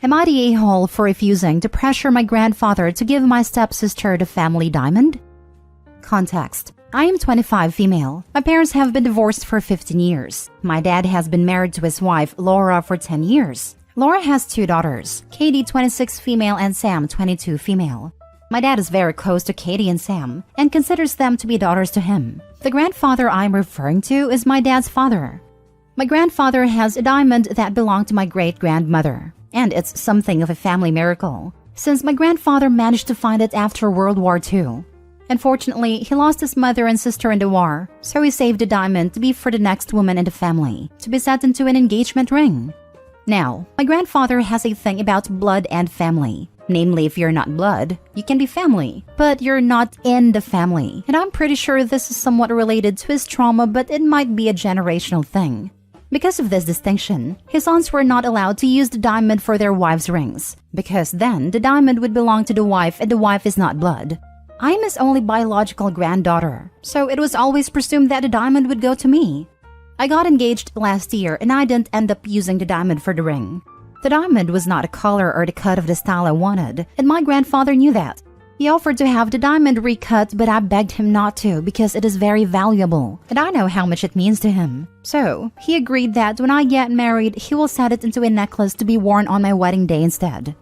Am I the a-hole for refusing to pressure my grandfather to give my stepsister the family diamond? Context. I am 25 female. My parents have been divorced for 15 years. My dad has been married to his wife, Laura, for 10 years. Laura has 2 daughters, Katie 26 female and Sam 22 female. My dad is very close to Katie and Sam and considers them to be daughters to him. The grandfather I'm referring to is my dad's father. My grandfather has a diamond that belonged to my great-grandmother, and it's something of a family miracle, since my grandfather managed to find it after World War II. Unfortunately, he lost his mother and sister in the war, so he saved the diamond to be for the next woman in the family, to be set into an engagement ring. Now, my grandfather has a thing about blood and family. Namely, if you're not blood, you can be family, but you're not in the family. And I'm pretty sure this is somewhat related to his trauma, but it might be a generational thing. Because of this distinction, his aunts were not allowed to use the diamond for their wives' rings, because then the diamond would belong to the wife and the wife is not blood. I am his only biological granddaughter, so it was always presumed that the diamond would go to me. I got engaged last year and I didn't end up using the diamond for the ring. The diamond was not a color or the cut of the style I wanted, and my grandfather knew that. He offered to have the diamond recut, but I begged him not to because it is very valuable, and I know how much it means to him. So, he agreed that when I get married, he will set it into a necklace to be worn on my wedding day instead.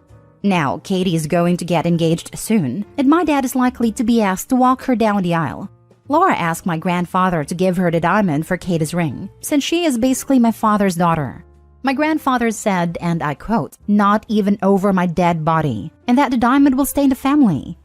Now, Katie is going to get engaged soon, and my dad is likely to be asked to walk her down the aisle. Laura asked my grandfather to give her the diamond for Katie's ring, since she is basically my father's daughter. My grandfather said, and I quote, "Not even over my dead body," and that the diamond will stay in the family.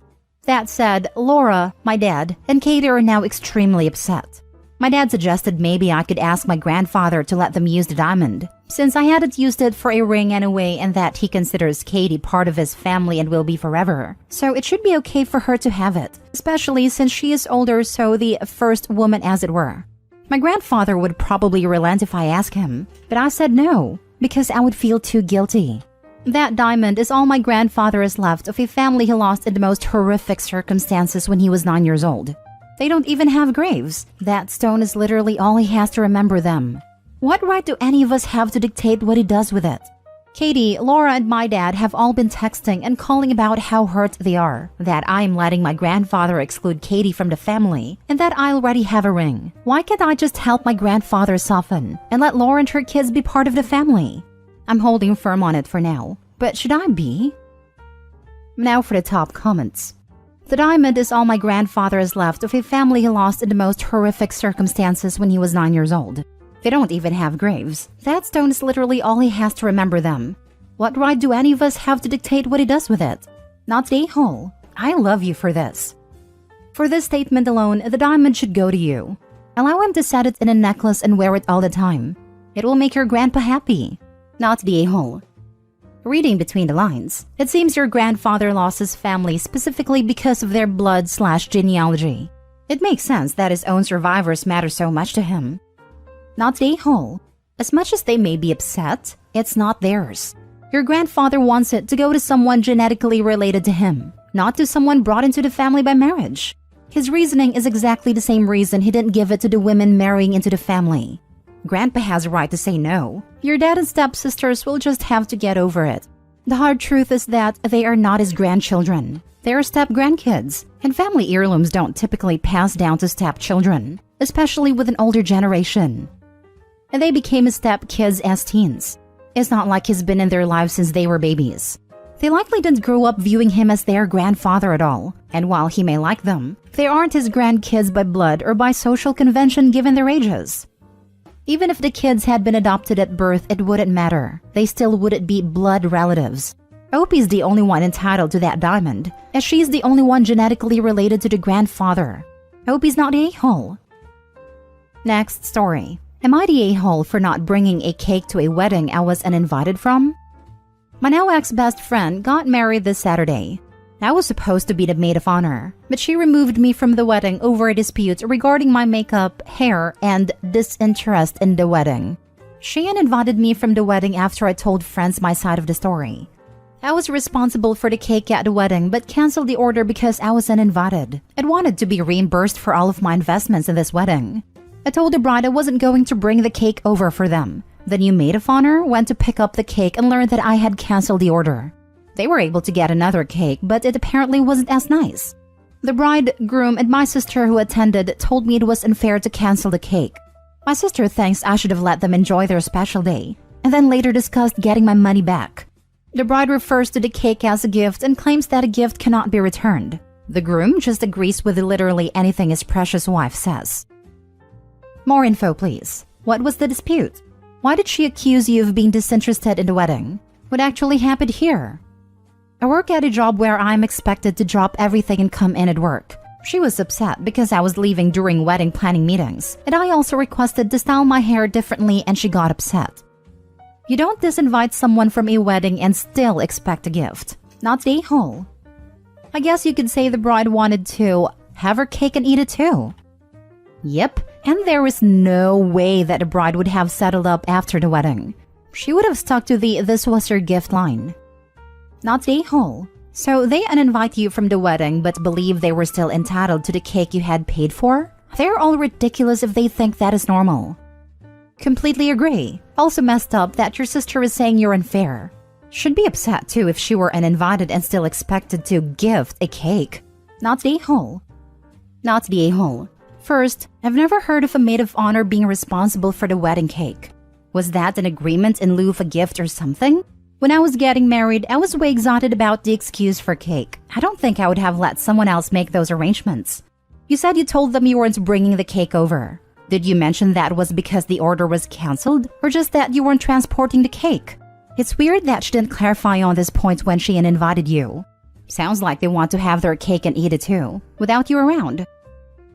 That said, Laura, my dad, and Katie are now extremely upset. My dad suggested maybe I could ask my grandfather to let them use the diamond, since I hadn't used it for a ring anyway and that he considers Katie part of his family and will be forever. So it should be okay for her to have it, especially since she is older, so the first woman as it were. My grandfather would probably relent if I asked him, but I said no, because I would feel too guilty. That diamond is all my grandfather has left of a family he lost in the most horrific circumstances when he was 9 years old. They don't even have graves. That stone is literally all he has to remember them. What right do any of us have to dictate what he does with it? Katie, Laura, and my dad have all been texting and calling about how hurt they are, that I am letting my grandfather exclude Katie from the family, and that I already have a ring. Why can't I just help my grandfather soften and let Laura and her kids be part of the family? I'm holding firm on it for now, but should I be? Now for the top comments. The diamond is all my grandfather has left of a family he lost in the most horrific circumstances when he was 9 years old. They don't even have graves. That stone is literally all he has to remember them. What right do any of us have to dictate what he does with it? Not the a-hole. I love you for this. For this statement alone, the diamond should go to you. Allow him to set it in a necklace and wear it all the time. It will make your grandpa happy. Not the a-hole. Reading between the lines, it seems your grandfather lost his family specifically because of their blood/genealogy. It makes sense that his own survivors matter so much to him. Not the a-hole. As much as they may be upset, it's not theirs. Your grandfather wants it to go to someone genetically related to him, not to someone brought into the family by marriage. His reasoning is exactly the same reason he didn't give it to the women marrying into the family. Grandpa has a right to say no. Your dad and stepsisters will just have to get over it. The hard truth is that they are not his grandchildren. They are step-grandkids, and family heirlooms don't typically pass down to stepchildren, especially with an older generation. And they became his step-kids as teens. It's not like he's been in their lives since they were babies. They likely didn't grow up viewing him as their grandfather at all, and while he may like them, they aren't his grandkids by blood or by social convention given their ages. Even if the kids had been adopted at birth, it wouldn't matter. They still wouldn't be blood relatives. Opie's the only one entitled to that diamond, as she's the only one genetically related to the grandfather. Opie's not the a-hole. Next story. Am I the a-hole for not bringing a cake to a wedding I was uninvited from? My now ex-best friend got married this Saturday. I was supposed to be the maid of honor, but she removed me from the wedding over a dispute regarding my makeup, hair, and disinterest in the wedding. She uninvited me from the wedding after I told friends my side of the story. I was responsible for the cake at the wedding but canceled the order because I was uninvited and wanted to be reimbursed for all of my investments in this wedding. I told the bride I wasn't going to bring the cake over for them, The new maid of honor went to pick up the cake and learned that I had canceled the order. They were able to get another cake, but it apparently wasn't as nice. The bride, groom, and my sister who attended told me it was unfair to cancel the cake. My sister thinks I should have let them enjoy their special day, and then later discussed getting my money back. The bride refers to the cake as a gift and claims that a gift cannot be returned. The groom just agrees with literally anything his precious wife says. More info, please. What was the dispute? Why did she accuse you of being disinterested in the wedding? What actually happened here? I work at a job where I'm expected to drop everything and come in at work. She was upset because I was leaving during wedding planning meetings, and I also requested to style my hair differently and she got upset. You don't disinvite someone from a wedding and still expect a gift. Not the a-hole. I guess you could say the bride wanted to have her cake and eat it too. Yep, and there was no way that the bride would have settled up after the wedding. She would have stuck to the "this was your gift" line. Not the a-hole. So they uninvite you from the wedding but believe they were still entitled to the cake you had paid for? They're all ridiculous if they think that is normal. Completely agree. Also messed up that your sister is saying you're unfair. Should be upset too if she were uninvited and still expected to gift a cake. Not the a-hole. Not the a-hole. First, I've never heard of a maid of honor being responsible for the wedding cake. Was that an agreement in lieu of a gift or something? When I was getting married, I was way excited about the excuse for cake. I don't think I would have let someone else make those arrangements. You said you told them you weren't bringing the cake over. Did you mention that was because the order was canceled, or just that you weren't transporting the cake? It's weird that she didn't clarify on this point when she uninvited you. Sounds like they want to have their cake and eat it too, without you around.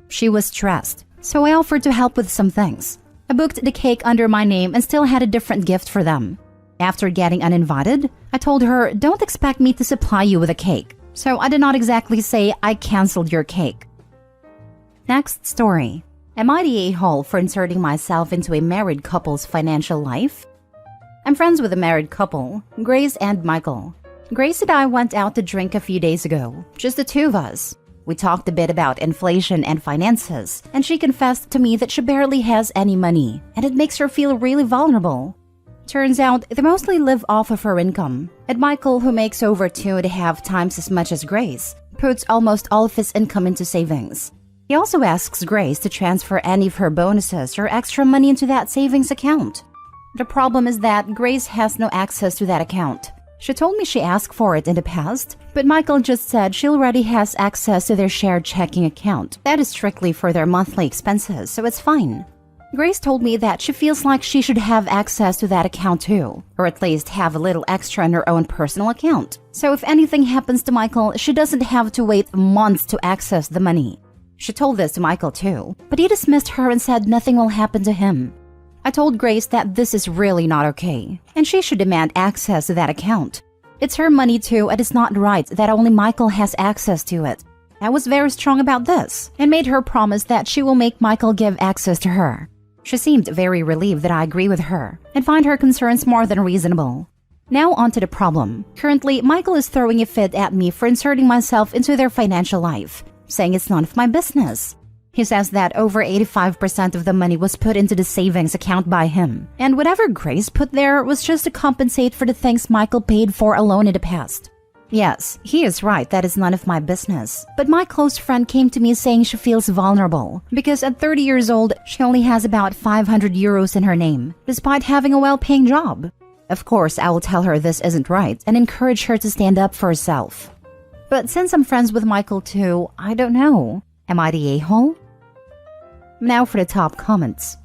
She was stressed, so I offered to help with some things. I booked the cake under my name and still had a different gift for them. After getting uninvited, I told her, don't expect me to supply you with a cake. So I did not exactly say I canceled your cake. Next story. Am I the a-hole for inserting myself into a married couple's financial life? I'm friends with a married couple, Grace and Michael. Grace and I went out to drink a few days ago, just the two of us. We talked a bit about inflation and finances, and she confessed to me that she barely has any money, and it makes her feel really vulnerable. Turns out, they mostly live off of her income, and Michael, who makes over 2.5 times as much as Grace, puts almost all of his income into savings. He also asks Grace to transfer any of her bonuses or extra money into that savings account. The problem is that Grace has no access to that account. She told me she asked for it in the past, but Michael just said she already has access to their shared checking account. That is strictly for their monthly expenses, so it's fine. Grace told me that she feels like she should have access to that account too, or at least have a little extra in her own personal account. So if anything happens to Michael, she doesn't have to wait months to access the money. She told this to Michael too, but he dismissed her and said nothing will happen to him. I told Grace that this is really not okay, and she should demand access to that account. It's her money too, and it's not right that only Michael has access to it. I was very strong about this, and made her promise that she will make Michael give access to her. She seemed very relieved that I agree with her, and find her concerns more than reasonable. Now on to the problem. Currently, Michael is throwing a fit at me for inserting myself into their financial life, saying it's none of my business. He says that over 85% of the money was put into the savings account by him, and whatever Grace put there was just to compensate for the things Michael paid for alone in the past. Yes, he is right that it's none of my business, but my close friend came to me saying she feels vulnerable because at 30 years old, she only has about 500 euros in her name, despite having a well-paying job. Of course, I will tell her this isn't right and encourage her to stand up for herself. But since I'm friends with Michael too, I don't know. Am I the a-hole? Now for the top comments.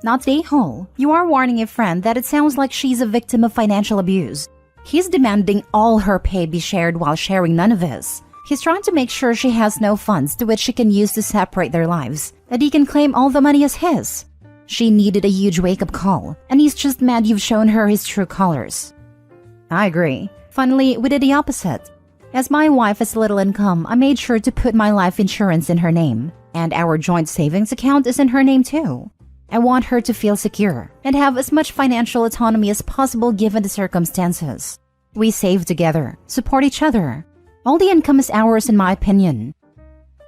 Not the a-hole. You are warning a friend that it sounds like she's a victim of financial abuse. He's demanding all her pay be shared while sharing none of his. He's trying to make sure she has no funds to which she can use to separate their lives, that he can claim all the money as his. She needed a huge wake-up call, and he's just mad you've shown her his true colors. I agree. Finally, we did the opposite. As my wife has little income, I made sure to put my life insurance in her name, and our joint savings account is in her name too. I want her to feel secure and have as much financial autonomy as possible given the circumstances. We save together, support each other. All the income is ours in my opinion.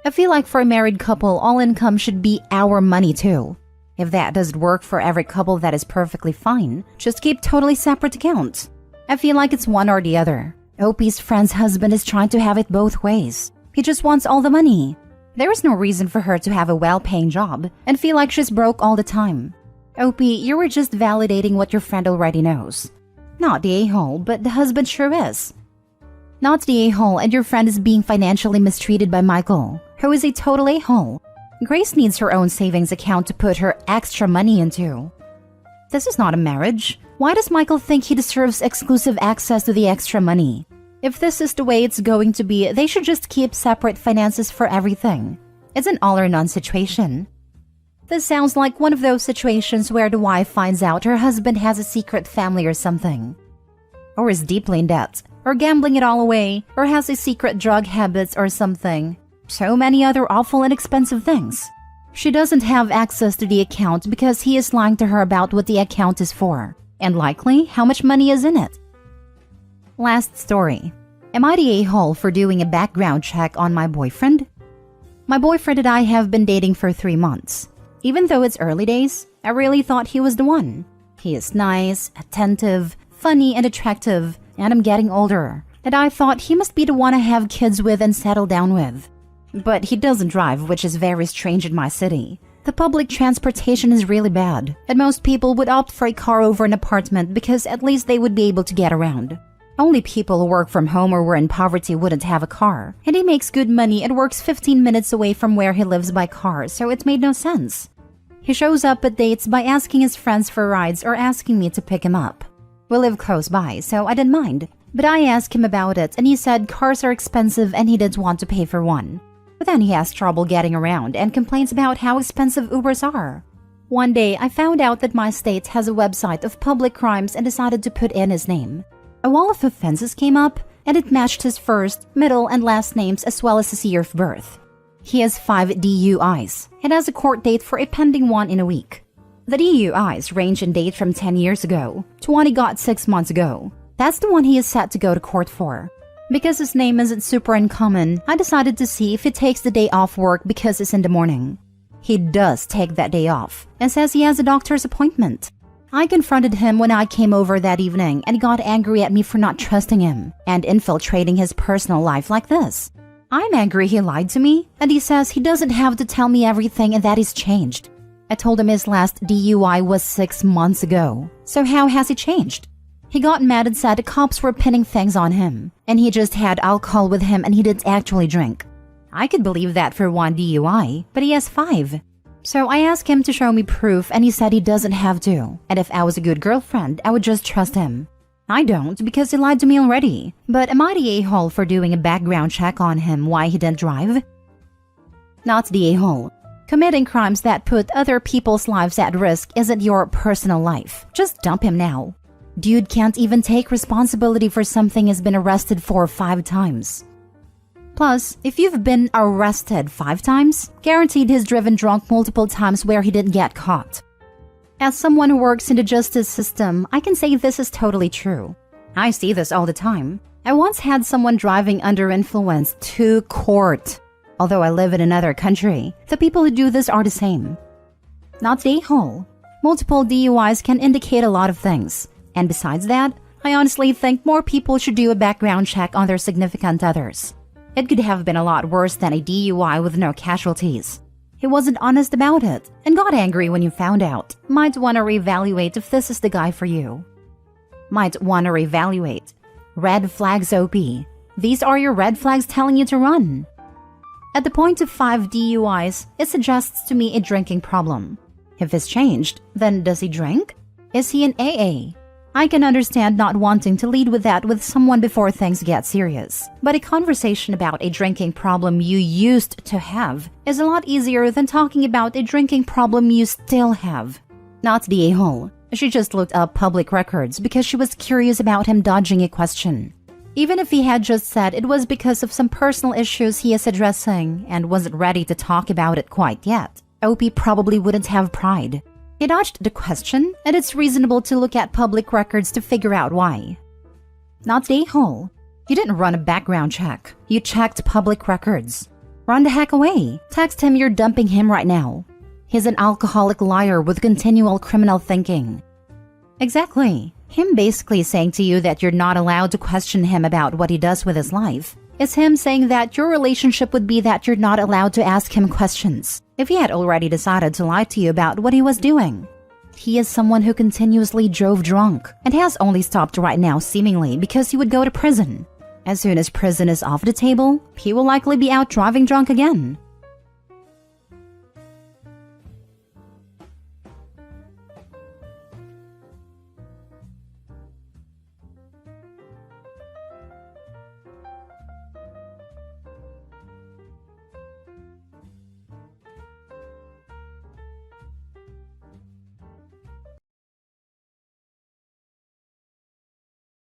I feel like for a married couple, all income should be our money too. If that doesn't work for every couple, that is perfectly fine. Just keep totally separate accounts. I feel like it's one or the other. OP's friend's husband is trying to have it both ways. He just wants all the money. There is no reason for her to have a well-paying job and feel like she's broke all the time. OP, you were just validating what your friend already knows. Not the a-hole, but the husband sure is. Not the a-hole, and your friend is being financially mistreated by Michael, who is a total a-hole. Grace needs her own savings account to put her extra money into. This is not a marriage. Why does Michael think he deserves exclusive access to the extra money? If this is the way it's going to be, they should just keep separate finances for everything. It's an all-or-none situation. This sounds like one of those situations where the wife finds out her husband has a secret family or something. Or is deeply in debt, or gambling it all away, or has a secret drug habits or something. So many other awful and expensive things. She doesn't have access to the account because he is lying to her about what the account is for, and likely how much money is in it. Last story. Am I the a-hole for doing a background check on my boyfriend? My boyfriend and I have been dating for 3 months. Even though it's early days, I really thought he was the one. He is nice, attentive, funny, and attractive, and I'm getting older, and I thought he must be the one I have kids with and settle down with. But he doesn't drive, which is very strange in my city. The public transportation is really bad, and most people would opt for a car over an apartment because at least they would be able to get around. Only people who work from home or were in poverty wouldn't have a car, and he makes good money and works 15 minutes away from where he lives by car, so it made no sense. He shows up at dates by asking his friends for rides or asking me to pick him up. We live close by, so I didn't mind, but I asked him about it and he said cars are expensive and he didn't want to pay for one. But then he has trouble getting around and complains about how expensive Ubers are. One day, I found out that my state has a website of public crimes and decided to put in his name. A wall of offenses came up, and it matched his first, middle, and last names as well as his year of birth. He has 5 DUIs and has a court date for a pending one in a week. The DUIs range in date from 10 years ago to one he got 6 months ago. That's the one he is set to go to court for. Because his name isn't super uncommon, I decided to see if he takes the day off work because it's in the morning. He does take that day off and says he has a doctor's appointment. I confronted him when I came over that evening and he got angry at me for not trusting him and infiltrating his personal life like this. I'm angry he lied to me, and he says he doesn't have to tell me everything and that he's changed. I told him his last DUI was 6 months ago, so how has he changed? He got mad and said the cops were pinning things on him, and he just had alcohol with him and he didn't actually drink. I could believe that for 1 DUI, but he has 5. So I asked him to show me proof and he said he doesn't have to, and if I was a good girlfriend, I would just trust him. I don't because he lied to me already, but am I the a-hole for doing a background check on him why he didn't drive? Not the a-hole. Committing crimes that put other people's lives at risk isn't your personal life. Just dump him now. Dude can't even take responsibility for something he's been arrested for 5 times. Plus, if you've been arrested 5 times, guaranteed he's driven drunk multiple times where he didn't get caught. As someone who works in the justice system, I can say this is totally true. I see this all the time. I once had someone driving under influence to court. Although I live in another country, the people who do this are the same. Not the a-hole. Multiple DUIs can indicate a lot of things. And besides that, I honestly think more people should do a background check on their significant others. It could have been a lot worse than a DUI with no casualties. He wasn't honest about it and got angry when you found out. Might want to reevaluate if this is the guy for you. Might want to reevaluate. Red flags OP. These are your red flags telling you to run. At the point of 5 DUIs, it suggests to me a drinking problem. If it's changed, then does he drink? Is he in AA? I can understand not wanting to lead with that with someone before things get serious, but a conversation about a drinking problem you used to have is a lot easier than talking about a drinking problem you still have. Not the a-hole. She just looked up public records because she was curious about him dodging a question. Even if he had just said it was because of some personal issues he is addressing and wasn't ready to talk about it quite yet, OP probably wouldn't have pride. He dodged the question, and it's reasonable to look at public records to figure out why. Not the a-hole. You didn't run a background check. You checked public records. Run the heck away. Text him you're dumping him right now. He's an alcoholic liar with continual criminal thinking. Exactly. Him basically saying to you that you're not allowed to question him about what he does with his life. It's him saying that your relationship would be that you're not allowed to ask him questions if he had already decided to lie to you about what he was doing. He is someone who continuously drove drunk and has only stopped right now seemingly because he would go to prison. As soon as prison is off the table, he will likely be out driving drunk again.